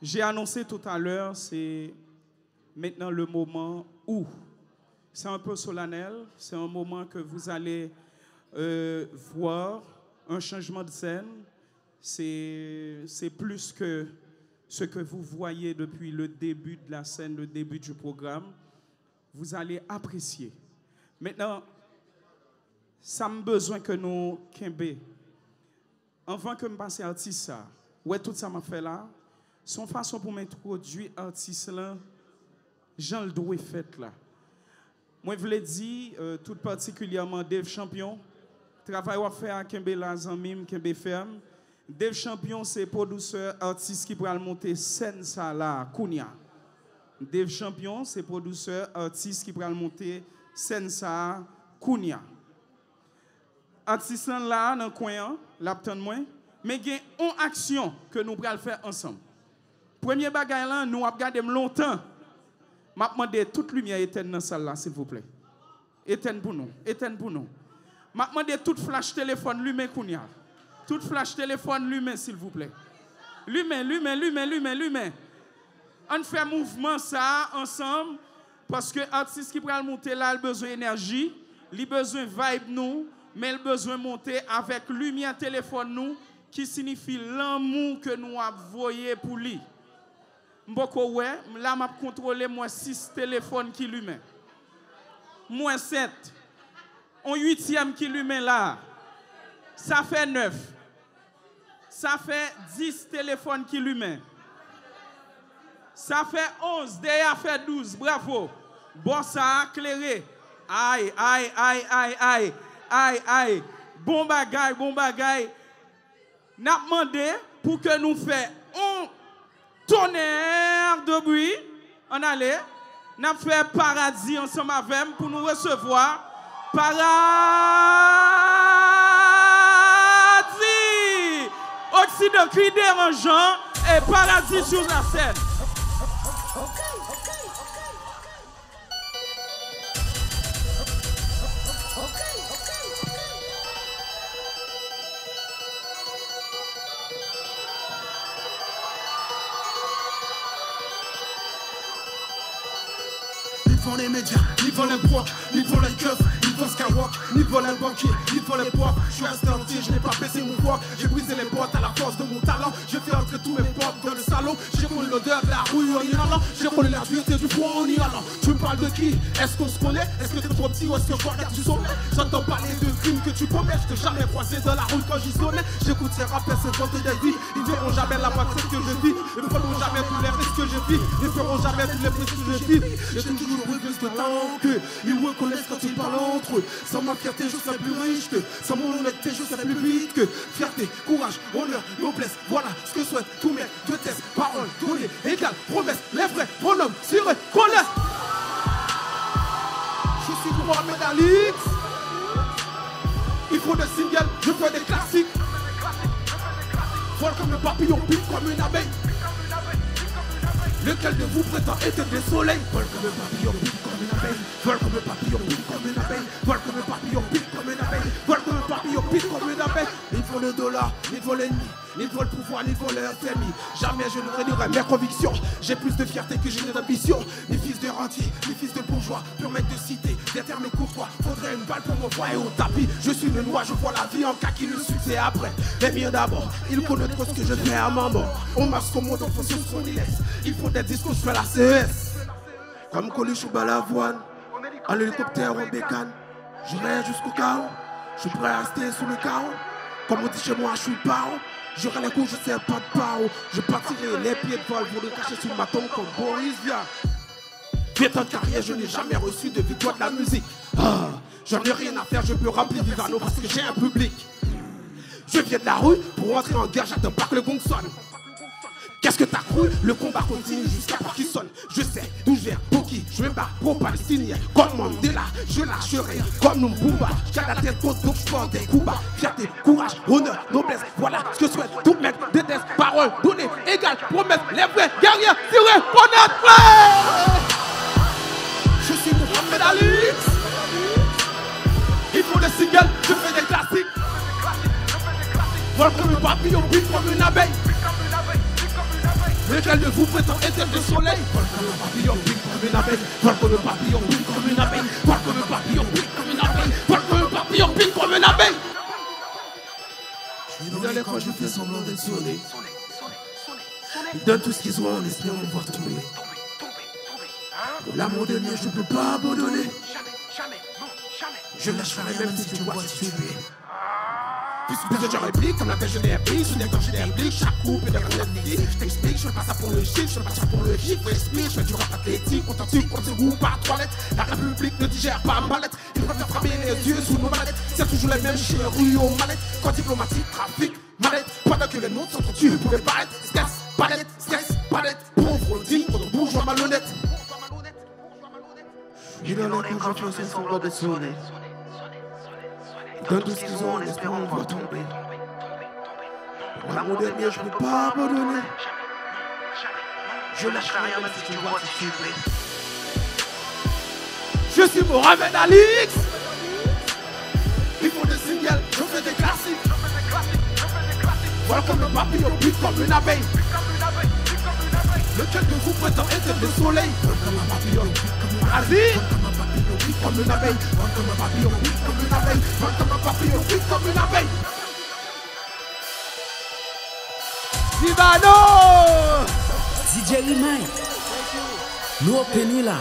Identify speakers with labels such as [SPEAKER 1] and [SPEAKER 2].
[SPEAKER 1] J'ai annoncé tout à l'heure, c'est maintenant le moment où. C'est un peu solennel, c'est un moment que vous allez voir un changement de scène. C'est plus que ce que vous voyez depuis le début de la scène, le début du programme. Vous allez apprécier. Maintenant, ça me besoin que nous Kembe. Avant que je passe artiste, ouais, tout ça m'a fait là. Son façon pour m'introduire artiste là, Jean le doit fait là. Moi, je voulais dire, tout particulièrement Dave Champion, travail à faire à Kembe Lazamim, Kembe Ferme. Dave Champion, c'est producteur, artiste qui pourra monter scène ça là, Kounia. Dave Champion, c'est producteur, artiste qui pourra monter scène ça, Kounia. Artiste là, dans le coin, l'aptan moins, mais il y a une action que nous pourrons faire ensemble. Premier bagage là, nous avons regardé longtemps. Je demande toute lumière éteinte dans la salle là, s'il vous plaît. Éteinte pour nous, éteinte pour nous. Je demande toute flash téléphone, lumière Kounia. Toute flash téléphone, lumière, s'il vous plaît. Lumière, lumière, lumière, lumière, lumière. On fait mouvement ça ensemble parce que l'artiste qui prend monter là, il a besoin d'énergie, il a besoin de vibe nous, mais il a besoin de monter avec lumière téléphone nous, qui signifie l'amour que nous avons voyé pour lui. Mboko ouais, là m'a contrôlé moi 6 téléphones qui lui met. Moi 7. On 8e qui lui met là. Ça fait 9. Ça fait 10 téléphones qui lui met. Ça fait 11, derrière fait 12. Bravo. Bon ça a éclairé. Aïe aïe aïe aïe aïe aïe aïe. Bon bagay, bon bagay. N'a demandé pour que nous fassions un tonnerre de bruit. On allait. N'a fait paradis ensemble avec pour nous recevoir. Paradis. Occident cri dérangeant et paradis sur la scène.
[SPEAKER 2] Ni devant les médias, ni devant les brocs, ni devant les keufs, ni devant Skywalk, ni devant les banquiers, ni devant les poids. Je suis resté entier, je n'ai pas baissé mon poids. J'ai brisé les boîtes à la force de mon talent. J'ai fait entrer tous mes potes dans le salon. J'ai connu l'odeur de la rouille en y allant. J'ai connu la dureté du froid en y allant. Tu me parles de qui? Est-ce qu'on se connaît? Est-ce que t'es trop petit ou est-ce que je regarde du sommet? J'entends parler de crimes que tu commets. Je t'ai jamais croisé dans la rue quand j'y sonnais. J'écoute ces rappeurs, ces ventes des vies. Ils verront jamais la patrie que je vis. Ils ne feront jamais tous les risques que je vis. Ils ne feront jamais tous les risques que je vis. J'ai toujours eu plus de talent que ils me reconnaissent quand ils parlent entre eux. Sans ma fierté, je serai plus riche que. Sans mon honnêteté, je serai plus vite que. Fierté, courage, honneur, noblesse. Voilà ce que souhaitent tous mes deux tests. Parole, donnée, égale, promesse. Les vrais bonhommes, siré, connaissent. Je suis Mohamed Ali. Il faut des singles, je fais des classiques. Vol comme le papillon, pique comme une abeille. Lequel de vous prétend être des soleils? Vol comme le papillon, pique comme une abeille. Vol comme le papillon, pique comme une abeille. Vol comme le papillon, pique comme une abeille. Vol comme le papillon, pique comme une abeille. Ni pour le dollar, ni pour l'ennemi, ni pour le pouvoir, ni pour leur famille. Jamais je ne réduirai mes convictions. J'ai plus de fierté que j'ai d'ambition. Mes fils de rentiers, mes fils de bourgeois, pur maître de cité, des termes courtois. Faudrait une balle pour m'envoyer au tapis. Je suis le noir, je vois la vie en kaki, le succès après. Les miens d'abord, ils connaissent trop ce que je fais à maman. On marche comme on en fonction de ce qu'on y laisse. Il faut des discours, je fais la CS. Comme Coluche ou Balavoine, en hélicoptère ou en bécane. Je reste jusqu'au chaos. Je suis prêt à rester sous le chaos. Comme on dit chez moi, je suis paro. J'aurai les coups, je sais pas de paro. Je partirai les pieds de vol pour le cacher sous ma tombe comme Boris Vian. 20 ans de carrière, je n'ai jamais reçu de victoire de la musique. Ah, j'en ai rien à faire, je peux remplir Vivano parce que j'ai un public. Je viens de la rue pour entrer en guerre, j'attends pas que le gong sonne. Qu'est-ce que t'as cru? Le combat continue jusqu'à part qu'il sonne. Je sais d'où je viens, pour qui je me bats, pro-palestinien. Comme Mandela, je lâcherai comme Numbuba. J'ai la tête haute, donc je porte des coups bas. Fierté, courage, honneur, noblesse. Voilà ce que souhaite tout mec. Déteste, parole, donnée, égale, promesse. Les vrais guerriers, tirés, connaître. Je suis Mohamed Ali. Il faut des singles, je fais des classiques. Vol comme un papillon, pique comme une abeille. Lequel de vous prétend être le soleil? Vol comme un papillon, pique comme une abeille. Vol comme un papillon, pique comme une abeille. Vol comme un papillon, pique comme une abeille. Vol comme un papillon, pique comme une abeille. Je suis dans les coins, je fais semblant d'être sonné. Ils donnent tout ce qu'ils ont en espérant me voir tomber. Pour l'amour de Dieu, je ne peux pas abandonner. Je lâcherai même si tu vois si tu es. Plus de gens répliquent comme la pêche de réplique. Sous des gorges d'herbique, chaque coupe est d'un coup d'ennemi. Je t'explique, je fais pas ça pour le chiffre, je fais pas ça pour le chiffre. Je explique, je fais du rap athlétique. Authentique, quand c'est roux par toilette. La République ne digère pas ma lettre. Ils préfèrent frapper les yeux sous nos mallettes. C'est toujours les mêmes chiens rue aux mallettes. Quand diplomatique, trafic, mallette. Pendant que les nôtres s'entretuent pour les paraître. Stress, palette. Pauvre, digne, contre bourgeois malhonnête. Je dans les coins, je fais semblant d'être sonné. Donne tout ce qu'ils ont en espérant me voir tomber. Pour l'amour des miens, je ne peux pas abandonner. Je lâcherai rien même si tu vois si tu plais. Je suis Mohamed Alix. Ils font des singles, je fais des classiques. Voilà comme le papillon, pique comme une abeille. Lequel de vous prétend être le soleil? Voilà comme un papillon, pique comme une abeille. Comme une abeille, comme un papillon, comme une abeille, comme un papillon, comme une abeille. Divano!
[SPEAKER 3] DJ Remite, nous au Penila.